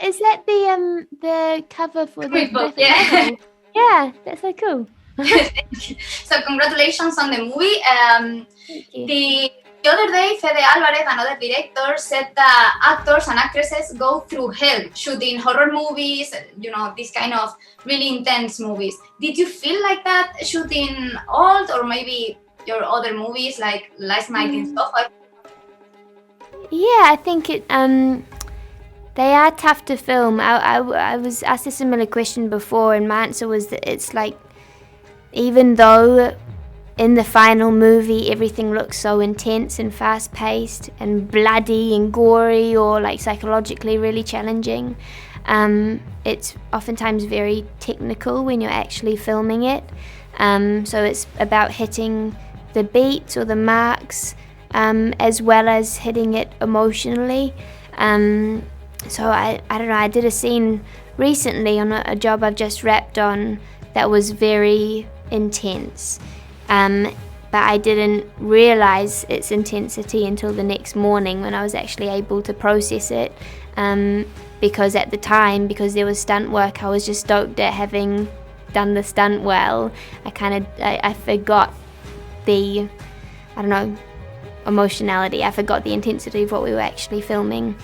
is that the cover for the book? Yeah. Yeah, that's so cool. So congratulations on the movie. Thank you. The other day, Fede Alvarez, another director, said that actors and actresses go through hell shooting horror movies, this kind of really intense movies. Did you feel like that shooting Old, or maybe your other movies like Last Night in Soho? Yeah, I think they are tough to film. I was asked a similar question before, and my answer was that it's like, even though in the final movie everything looks so intense and fast-paced and bloody and gory, or like psychologically really challenging, it's oftentimes very technical when you're actually filming it. So it's about hitting the beats or the marks, as well as hitting it emotionally. So I don't know, I did a scene recently on a job I've just wrapped on that was very intense. But I didn't realize its intensity until the next morning when I was actually able to process it. Because at the time, because there was stunt work, I was just stoked at having done the stunt well. I forgot the, emotionality. I forgot the intensity of what we were actually filming.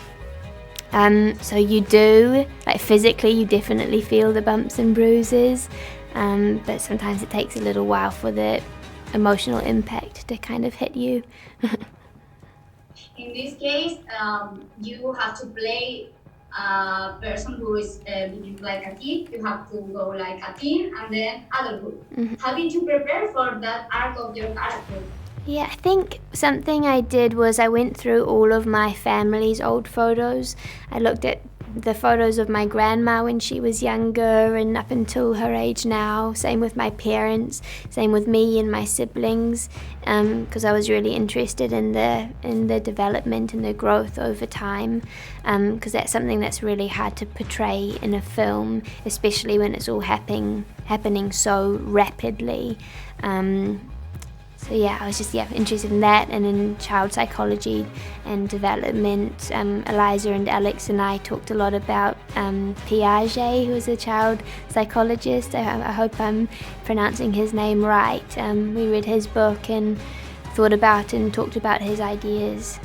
So you do, like physically, you definitely feel the bumps and bruises. But sometimes it takes a little while for the emotional impact to kind of hit you. In this case, you have to play a person who is like a kid. You have to go like a teen and then adulthood. Mm-hmm. How did you prepare for that arc of your character? Yeah, I think something I did was I went through all of my family's old photos. I looked at the photos of my grandma when she was younger and up until her age now. Same with my parents, same with me and my siblings, because I was really interested in the development and the growth over time, because that's something that's really hard to portray in a film, especially when it's all happening so rapidly. So yeah, I was just interested in that and in child psychology and development. Eliza and Alex and I talked a lot about Piaget, who was a child psychologist. I hope I'm pronouncing his name right. We read his book and thought about and talked about his ideas.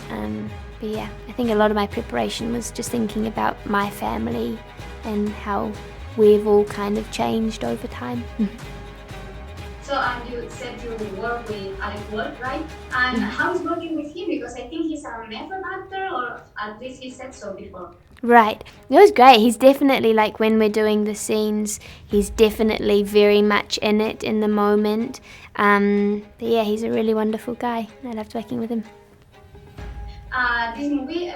But yeah, I think a lot of my preparation was just thinking about my family and how we've all kind of changed over time. So, and you said you work with Alex Wolff, right? And how is working with him? Because I think he's a method actor, or at least he said so before. Right. It was great. He's definitely, like, when we're doing the scenes, he's definitely very much in it in the moment. But yeah, he's a really wonderful guy. I loved working with him. This movie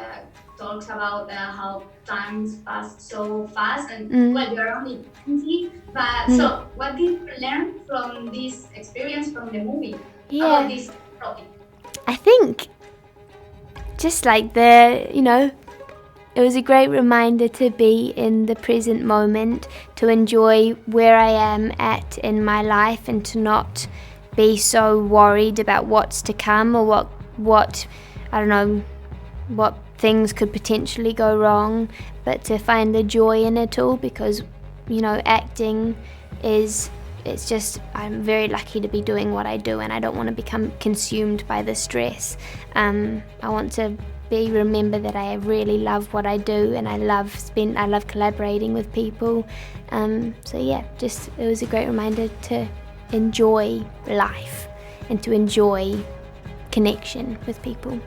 talks about how times pass so fast, and well, you're only 20, but so what did you learn from this experience from the movie about this topic? I think just like it was a great reminder to be in the present moment, to enjoy where I am at in my life, and to not be so worried about what's to come or what things could potentially go wrong, but to find the joy in it all, because acting I'm very lucky to be doing what I do, and I don't want to become consumed by the stress. I want to remember that I really love what I do, and I love collaborating with people. So yeah, it was a great reminder to enjoy life and to enjoy connection with people.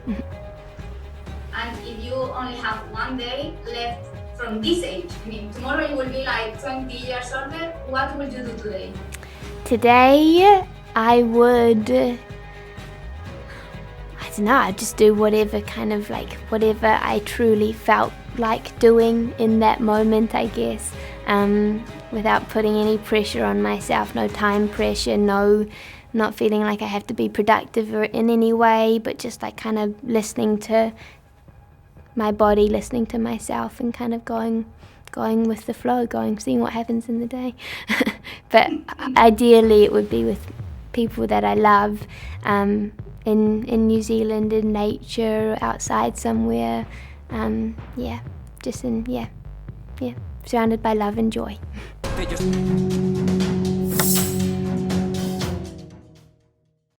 And if you only have one day left from this age, I mean, tomorrow you will be like 20 years older, what would you do today? Today, I'd just do whatever I truly felt like doing in that moment, I guess, without putting any pressure on myself, no time pressure, not feeling like I have to be productive or in any way, but just like kind of listening to my body, listening to myself, and kind of going with the flow, seeing what happens in the day. But ideally it would be with people that I love, in New Zealand, in nature, outside somewhere, yeah, surrounded by love and joy.